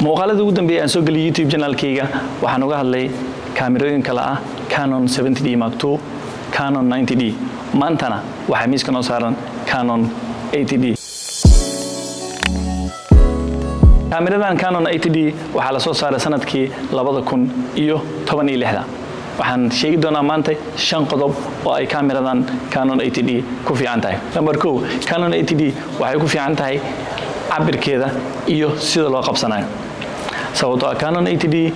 muuqaalada ugu dambeeyay aan soo galiyay YouTube channelkayga waxaan uga hadlay kaamirooyin kala ah Canon 70D Mark II, Canon 90D. maantana waxa miiska noo saaran Canon 80D. kaamiradan Canon 80D waxa la soo saaray sanadkii 2016. waxaan sheegi doonaa maanta 5 qodob oo ay kaamiradan Canon 80D ku fiican tahay. Number 1, Canon 80D waxay ku fiican tahay cabirkeeda iyo sida loo qabsanayo. sababtoo ah Canon 80D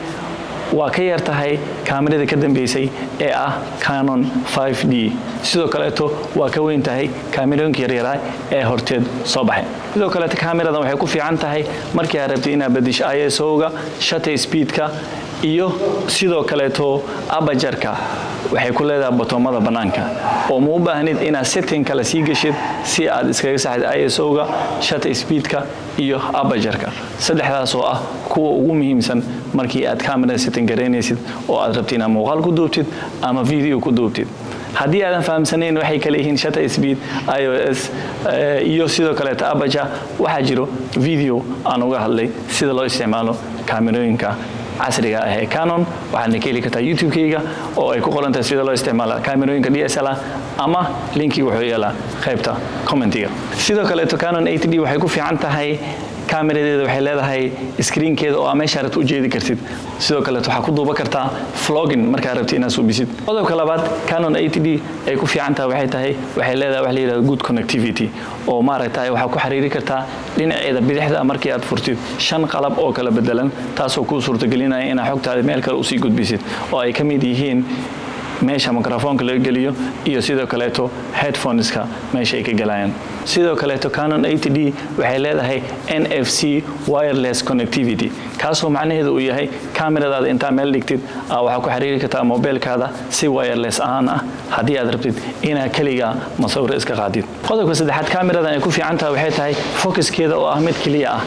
waa ka yar tahay kaamirada ka dambeysay ee ah Canon 5D. sidoo kale waa ka weyn tahay kaamirooyinka yaryar ee horteed soo baxay. sidoo kale kaamiradan waxay ku fiican tahay markii aad rabtid inaad bedesho ISO-ga, shutter speed-ka iyo sidoo kale aperture-ka. waxay ku leedahay botomada banaanka oo ma u baahnid inaad setting kala sii gashid si aad iskaga saxid ISO-ga, shutter speed-ka iyo aperture-ka. saddexdaas oo ah kuwa ugu muhiimsan markii aad kaamira setting gareynaysid oo aad rabtid inaad muuqaal ku duubtid ama video ku duubtid. haddii aadan fahamsanayn waxay kala yihiin shutter speed, ISO iyo sidoo kale aperture, waxaa jiro video aan uga hadlay sida loo isticmaalo kaamirooyinka casriga ah ee Canon. waxaad ka heli kartaa YouTube-kayga oo ay ku qoran tahay sida loo isticmaalo kaamirooyinka DSLR ama linkiga wuxuu yeelaa qaybta commentiga. sidoo kale Canon 80D waxay ku fiican tahay kaamiradeeda waxay leedahay screen-keeda oo meesha aad u jeedi kartid. sidoo kale waxa ku duuba kartaa vlogging marka aad rabtid inaad soo bisid. qodobka labaad Canon 80D ay ku fiican tahay waxay leedahay wax la yiraahdo good connectivity oo maaragtay waxa ku xiriiri kartaa dhinaceeda bidixda markii aad furtid 5 qalab oo kala bedelan taasoo ku suurtagelinaya inaad xogtaada meel kale u sii gudbisid oo ay ka mid yihiin meesha microphone laga geliyo iyo sidoo kale headphones-ka meesha ay ka galayaan. sidoo kale Canon 80D waxay leedahay NFC wireless connectivity kaasoo macnaheedu uu yahay kaamiradaada inta meel dhigtid waxa ku xiriiri kartaa mobilkaada si wireless ah haddii aad rabtid inaad kaliya masawir iska qaadid. qodobka saddexaad kaamiradan ay ku fiican tahay waxay tahay focus-keeda oo ah mid kaliya ah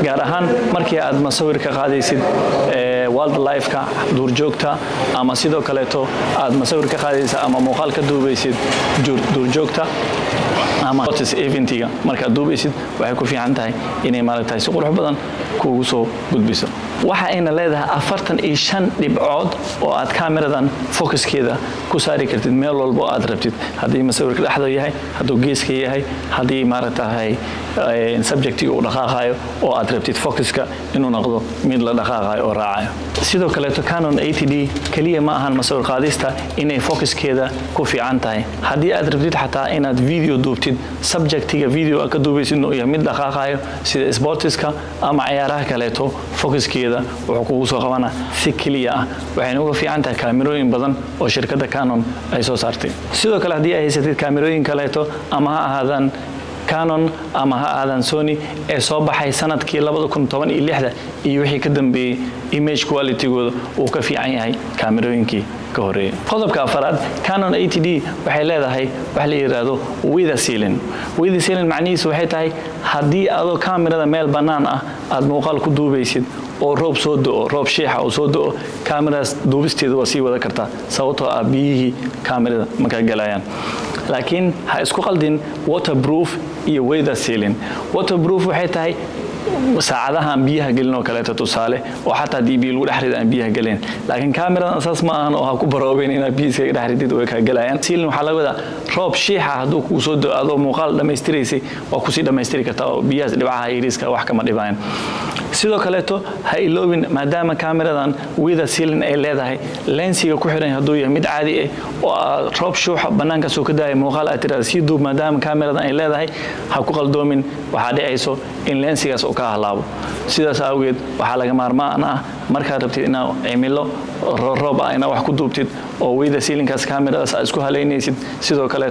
gaar ahaan markii aad masawir ka qaadaysid wildlife-ka duurjoogta ama sidoo kale aad masawir ka qaadaysid ama muuqaal ka duubaysid duurjoogta ama eventiga markaad duubaysid waxay ku fiican tahay inay maaragtay si qurux badan kuugu soo gudbiso. waxa ayna leedahay 45 dhibcood oo aad kaamiradan focus-keeda ku saari kartid meel walba aad rabtid. haddii masawirka dhexda yahay, hadduu geeska yahay, haddii maaragtay subject-iga uu dhaqaaqayo oo aad rabtid focus-ka inuu noqdo mid la dhaqaaqayo oo raacayo. sidoo kale Canon 80D kaliya ma ahan masawir qaadista inay focus-keeda ku fiican tahay. haddii aad rabtid xataa inaad video duubtid subject-iga video ka duubaysid inuu yahay mid dhaqaaqayo sida sports-ka ama ciyaaraha kale focus-keeda wuxuu kugu soo qabanaa si kaliya ah. waxayna uga fiican tahay kaamirooyin badan oo shirkadda Canon ay soo saartay. sidoo kale haddii ay haysatid kaamirooyin kale ama ha ahaadaan Canon ama ha ahaadaan Sony ee soo baxay sanadkii 2016 iyo wixii ka dambeeyay image quality-gooda uu ka fiican yahay kaamirooyinkii ka horeeyay. qodobka afaraad Canon 80D waxay leedahay wax la yiraahdo weather sealing. weather sealing macnihiisu waxay tahay haddii aad kaamirada meel banaan ah aad muuqaal ku duubaysid oo roob soo da'o, roob sheexa oo soo da'o, kaamiradas duubisteedu waa sii wada kartaa sababtoo ah biyihii kaamirada marka galayaan. laakiin ha isku qaldin waterproof iyo weather sealing. waterproof waxay tahay saacadaha aan biyaha gelin oo kale tusaale oo xataa DB lagu dhaxrid aan biyaha gelin. laakiin kaamiradan asaas ma ahan oo ha ku baroobeen inaad biyaha iska dhaxridid oo ka galayaan. sealing waxa laga wadaa roob sheexa hadduu ku soo da'o muuqaal dhameystiraysay waa ku sii dhameystiri kartaa oo biyaha dhibcaha yariiska wax kama dhibaan. sidoo kale ha iloobin maadaama kaamiradan weather sealing ay leedahay lensiga ku xiran hadduu yahay mid caadi ah oo roob shuuxa banaanka soo ka daaya muuqaal aad tiraahdo si duub maadaama kaamiradan ay leedahay ha ku qaldoomin waxa dhacayso in lensigaas uu ka halaabo. sidaas awgeed waxa laga maarmaan ah markaad rabtid inaad cimilo roob inaad wax ku duubtid oo weather sealing-kaas kaamiradas aad isku haleynaysid. sidoo kale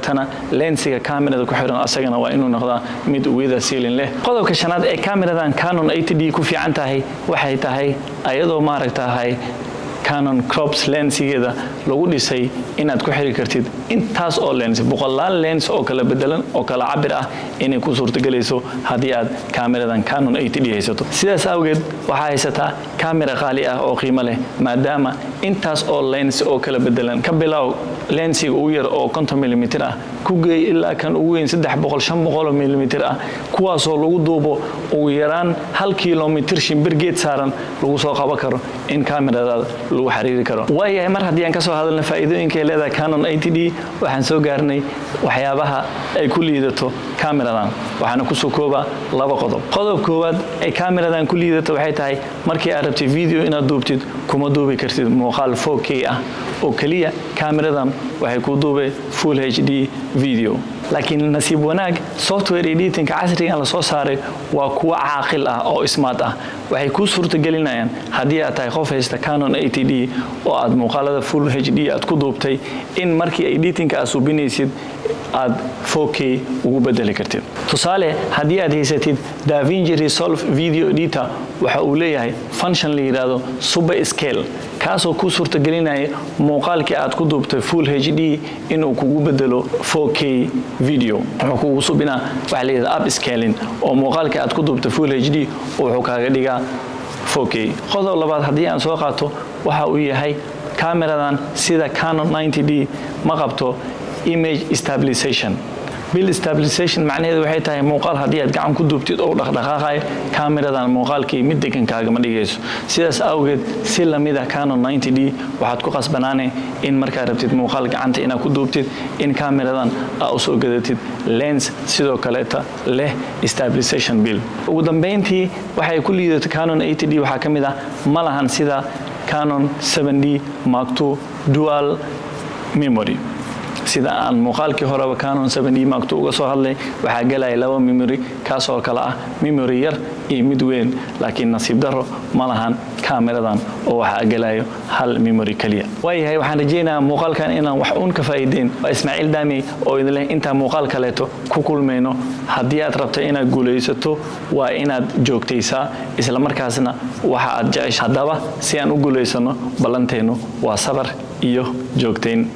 lensiga kaamirada ku xiran asagana waa inuu noqdaa mid weather sealing leh. qodobka shanaad ee kaamiradan Canon 80D ku fiican tahay waxay tahay ayadoo maaragtay Canon crops lensigeeda lagu dhisay inaad ku xiri kartid intaas oo lens boqolaal lens oo kala bedelan oo kala cabir ah inay ku suurtagelayso haddii aad kaamiradan Canon 80D haysato. sidaas awgeed waxa haysataa camera qaali ah oo qiimo leh maadaama intaas oo lens oo kala bedelan ka bilow lensiga ugu yar oo 50 mm ah ku geey ilaa kan ugu weyn 300-500 mm ah kuwaas oo lagu duubo ugu yaraan 1 kilomitir shimbir geed saaran lagu soo qaban karo in kamerada lagu xiriiri karo waayahay mar haddii aan ka soo hadalna faa'iidooyinka leedahay Canon 80D waxaan soo gaarnay waxyaabaha ay ku liidato kameradan waxaana ku soo kooba laba qodob koowaad ay kameradan ku liidato waxay tahay markii aad rabtid video inaad duubtid kuma duubi kartid muuqaal 4K ah oo kaliya kameradan waxay ku duubay full HD video laakiin nasiib wanaag software editing casriga la soo saaray waa kuwa caaqil ah oo smart ah waxay ku suurtagelinayaan haddii aad tahay qof haysta Canon 80D oo aad muuqaalada full HD aad ku duubtay in markii editing aad subinaysid aad 4K ugu bedeli kartid tusaale haddii aad haysatid DaVinci Resolve Video Editor waxa uu leeyahay function la yiraahdo super scale kaasoo ku suurtagelinaya muuqaalkii aad ku duubtay full HD inuu kugu bedelo 4K video wuxuu kugu subinaa waxa la yiraahdo upscaling oo muuqaalkii aad ku duubtay full HD wuxuu kaaga dhigaa 4K qodob labaad haddii aan soo qaato waxa uu yahay kameradan sida Canon 90D ma qabto image stabilization build stabilization macnaheedu waxay tahay muuqaal haddii aad gacan ku duubtid oo dhaqdhaqaaqay kameradan muuqaalkii mid degan kaaga ma dhigayso sidaas awgeed si lamid ah Canon 90D waxaad ku qasbanaanay in markaa rabtid muuqaal gacanta inaad ku duubtid in kameradan aad u soo gadatid lens sidoo kale leh stabilization build ugu dambeyntii waxay ku liidato Canon 80D waxa kamid ah ma lahan sida Canon 7D Mark II dual memory sida aan muuqaalkii horeba Canon 7D Mark II uga soo hadlay waxa galay laba memory kaas oo kala ah memory yar iyo mid weyn laakiin nasiib daro ma lahan kameradan oo waxa galayo hal memory kaliya waayahay waxaan rajeynayaa muuqaalkan inaan wax uun ka faa'iideyn waa Ismaaciil Daami oo idin leh inta muuqaal kaleeto ku kulmayno haddii aad rabto inaad guuleysato waa inaad joogtaysaa isla markaasna waxa aad jeceshahay hadaba si aan u guuleysano ballanteenu waa sabar iyo joogtayn